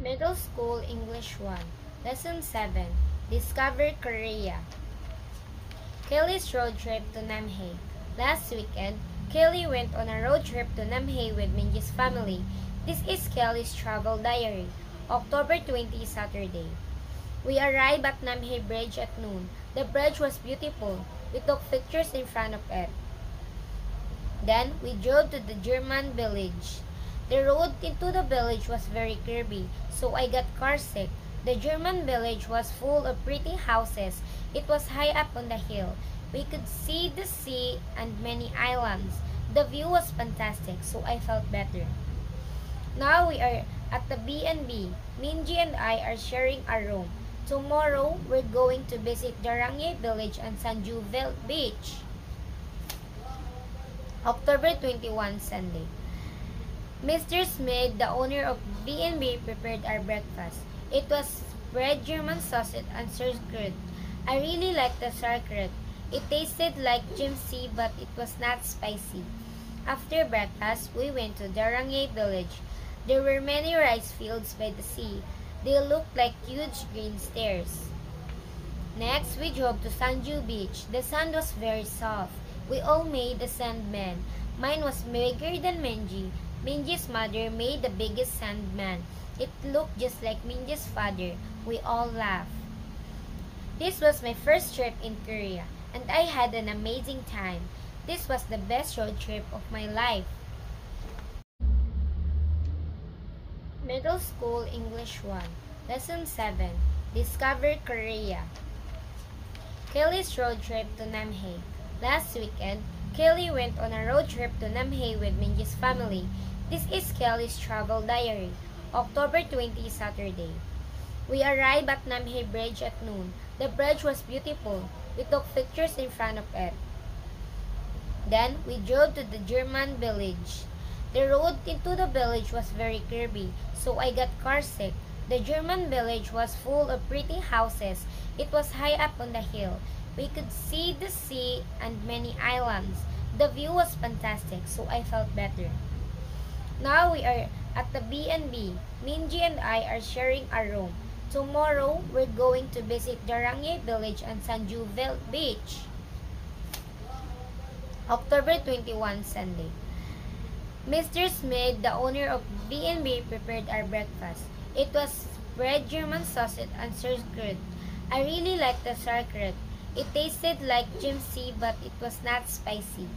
Middle School English 1, Lesson 7, Discover Korea. Kelly's road trip to Namhae. Last weekend, Kelly went on a road trip to Namhae with Minji's family. This is Kelly's travel diary. October 20, Saturday. We arrived at Namhae Bridge at noon. The bridge was beautiful. We took pictures in front of it. Then, we drove to the German village. The road into the village was very curvy, so I got car sick. The German village was full of pretty houses. It was high up on the hill. We could see the sea and many islands. The view was fantastic, so I felt better. Now we are at the B&B. Minji and I are sharing a room. Tomorrow, we're going to visit Darangye Village and Sanju Beach. October 21, Sunday. Mr. Smith, the owner of B&B, prepared our breakfast. It was bread, German sausage, and sauerkraut. I really liked the sauerkraut. It tasted like kimchi, but it was not spicy. After breakfast, we went to Darangye Village. There were many rice fields by the sea. They looked like huge green stairs. Next, we drove to Sanju Beach. The sand was very soft. We all made a sandman. Mine was bigger than Minji. Minji's mother made the biggest sandman. It looked just like Minji's father. We all laughed. This was my first trip in Korea, and I had an amazing time. This was the best road trip of my life. Middle School English 1, Lesson 7, Discover Korea. Kelly's road trip to Namhae. Last weekend, Kelly went on a road trip to Namhae with Minji's family. This is Kelly's travel diary. October 20, Saturday. We arrived at Namhae Bridge at noon. The bridge was beautiful. We took pictures in front of it. Then, we drove to the German village. The road into the village was very curvy, so I got car sick. The German village was full of pretty houses. It was high up on the hill. We could see the sea and many islands. The view was fantastic, so I felt better. Now we are at the B&B. Minji and I are sharing a room. Tomorrow, we're going to visit Darangye Village and Sanju Beach. October 21, Sunday. Mr. Smith, the owner of B&B, prepared our breakfast. It was bread, German sausage, and sauerkraut. I really liked the sauerkraut. It tasted like kimchi, but it was not spicy.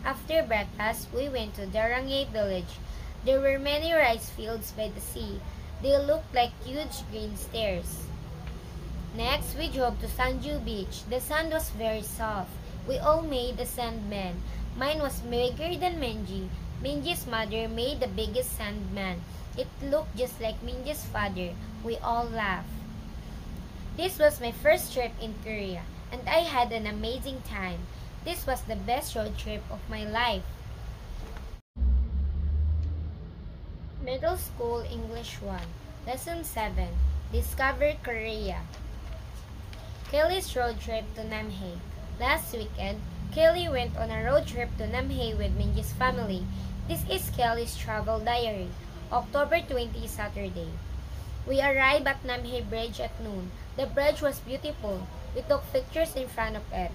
After breakfast, we went to Darangye Village. There were many rice fields by the sea. They looked like huge green stairs. Next, we drove to Sanju Beach. The sand was very soft. We all made a sandman. Mine was bigger than Minji. Minji's mother made the biggest sandman. It looked just like Minji's father. We all laughed. This was my first trip in Korea, and I had an amazing time. This was the best road trip of my life. Middle School English 1, Lesson 7, Discover Korea. Kelly's road trip to Namhae. Last weekend, Kelly went on a road trip to Namhae with Minji's family. This is Kelly's travel diary. October 20, Saturday. We arrived at Namhae Bridge at noon. The bridge was beautiful. We took pictures in front of it.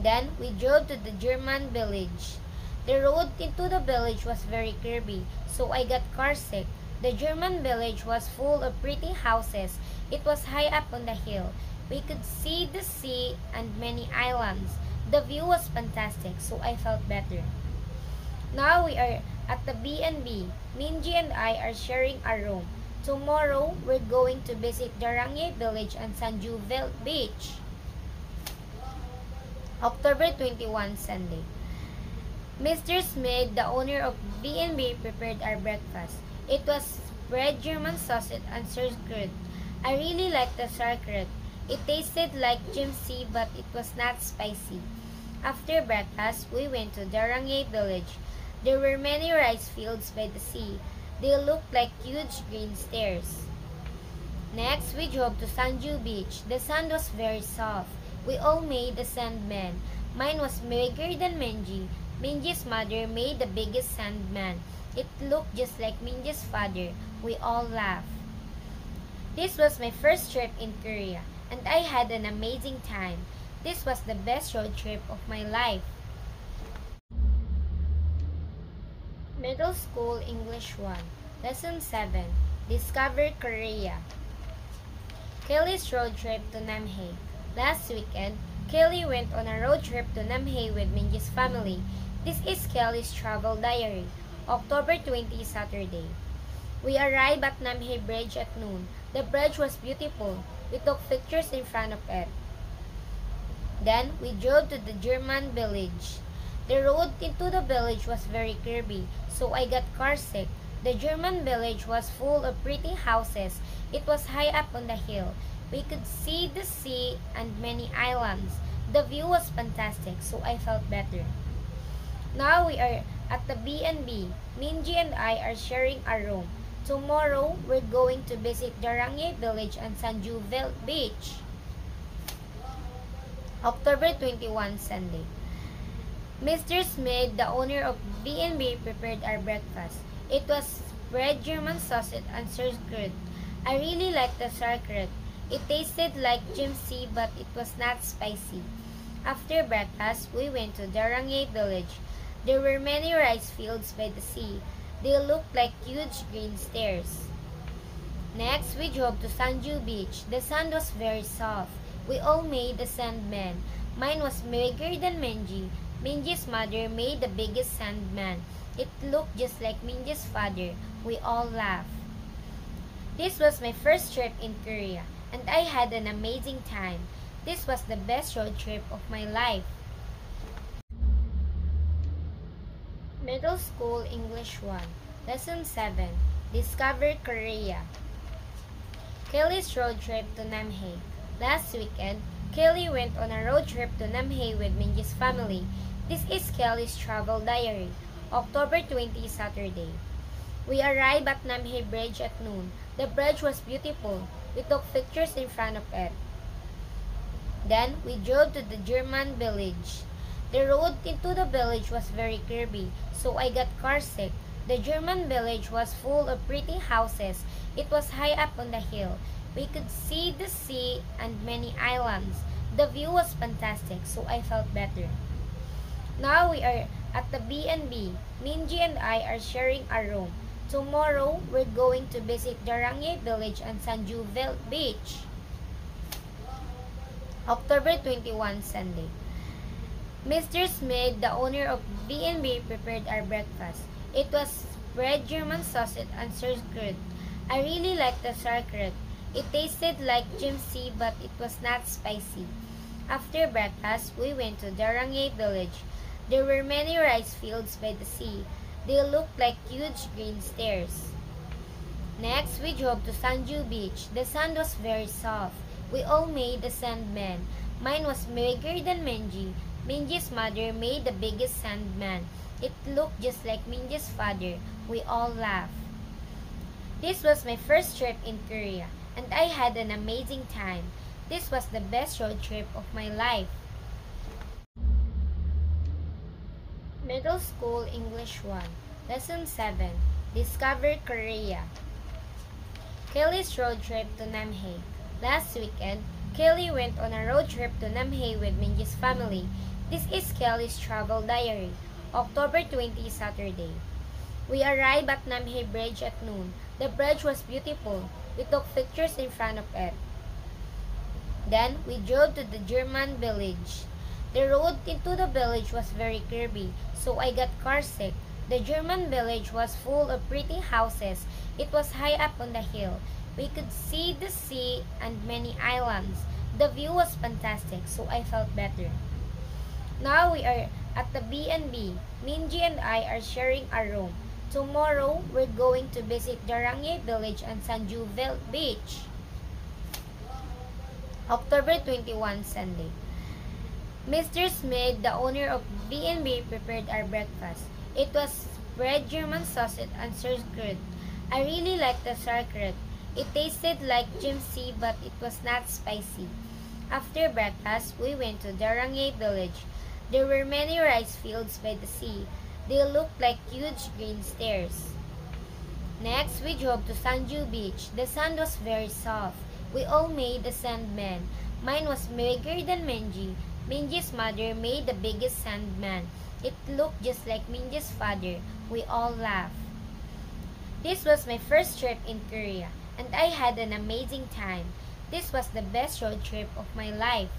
Then, we drove to the German village. The road into the village was very curvy, so I got car sick. The German village was full of pretty houses. It was high up on the hill. We could see the sea and many islands. The view was fantastic, so I felt better. Now we are at the B&B. Minji and I are sharing a room. Tomorrow, we're going to visit Darangye Village and Sanju Beach. October 21, Sunday. Mr. Smith, the owner of B&B, prepared our breakfast. It was bread, German sausage, and sauerkraut. I really liked the sauerkraut. It tasted like kimchi, but it was not spicy. After breakfast, we went to Darangye Village. There were many rice fields by the sea. They looked like huge green stairs. Next, we drove to Sanju Beach. The sand was very soft. We all made a sandman. Mine was bigger than Minji. Minji's mother made the biggest sandman. It looked just like Minji's father. We all laughed. This was my first trip in Korea, and I had an amazing time. This was the best road trip of my life. Middle School English 1, Lesson 7, Discover Korea. Kelly's road trip to Namhae. Last weekend, Kelly went on a road trip to Namhae with Minji's family. This is Kelly's travel diary. October 20, Saturday. We arrived at Namhae Bridge at noon. The bridge was beautiful. We took pictures in front of it. Then, we drove to the German village. The road into the village was very curvy, so I got car sick. The German village was full of pretty houses. It was high up on the hill. We could see the sea and many islands. The view was fantastic, so I felt better. Now we are at the B&B. Minji and I are sharing a room. Tomorrow, we're going to visit Darangye Village and Sanju Beach. October 21, Sunday. Mr. Smith, the owner of B&B, prepared our breakfast. It was bread, German sausage, and sauerkraut. I really liked the sauerkraut. It tasted like kimchi, but it was not spicy. After breakfast, we went to Darangye Village. There were many rice fields by the sea. They looked like huge green stairs. Next, we drove to Sanju Beach. The sand was very soft. We all made a sandman. Mine was bigger than Minji. Minji's mother made the biggest sandman. It looked just like Minji's father. We all laughed. This was my first trip in Korea, and I had an amazing time. This was the best road trip of my life. Middle School English 1, Lesson 7, Discover Korea. Kelly's road trip to Namhae. Last weekend, Kelly went on a road trip to Namhae with Minji's family. This is Kelly's travel diary. October 20, Saturday. We arrived at Namhae Bridge at noon. The bridge was beautiful. We took pictures in front of it. Then, we drove to the German village. The road into the village was very curvy, so I got car sick. The German village was full of pretty houses. It was high up on the hill. We could see the sea and many islands. The view was fantastic, so I felt better. Now we are at the B&B. Minji and I are sharing a room. Tomorrow, we're going to visit Darangye Village and Sanju Beach. October 21, Sunday. Mr. Smith, the owner of B&B, prepared our breakfast. It was bread, German sausage, and sauerkraut. I really liked the sauerkraut. It tasted like kimchi, but it was not spicy. After breakfast, we went to Darangye Village. There were many rice fields by the sea. They looked like huge green stairs. Next, we drove to Sanju Beach. The sand was very soft. We all made a sandman. Mine was bigger than Minji. Minji's mother made the biggest sandman. It looked just like Minji's father. We all laughed. This was my first trip in Korea, and I had an amazing time. This was the best road trip of my life. Middle School English 1, Lesson 7, Discover Korea. Kelly's road trip to Namhae. Last weekend, Kelly went on a road trip to Namhae with Minji's family. This is Kelly's travel diary. October 20, Saturday. We arrived at Namhae Bridge at noon. The bridge was beautiful. We took pictures in front of it. Then, we drove to the German village. The road into the village was very curvy, so I got car sick. The German village was full of pretty houses. It was high up on the hill. We could see the sea and many islands. The view was fantastic, so I felt better. Now we are at the B&B. Minji and I are sharing a room. Tomorrow, we're going to visit Darangye Village and Sanju Beach. October 21, Sunday. Mr. Smith, the owner of B&B, prepared our breakfast. It was bread, German sausage, and sauerkraut. I really liked the sauerkraut. It tasted like kimchi, but it was not spicy. After breakfast, we went to Darangye Village. There were many rice fields by the sea. They looked like huge green stairs. Next, we drove to Sanju Beach. The sand was very soft. We all made a sandman. Mine was bigger than Menji. Minji's mother made the biggest sandman. It looked just like Minji's father. We all laughed. This was my first trip in Korea, and I had an amazing time. This was the best road trip of my life.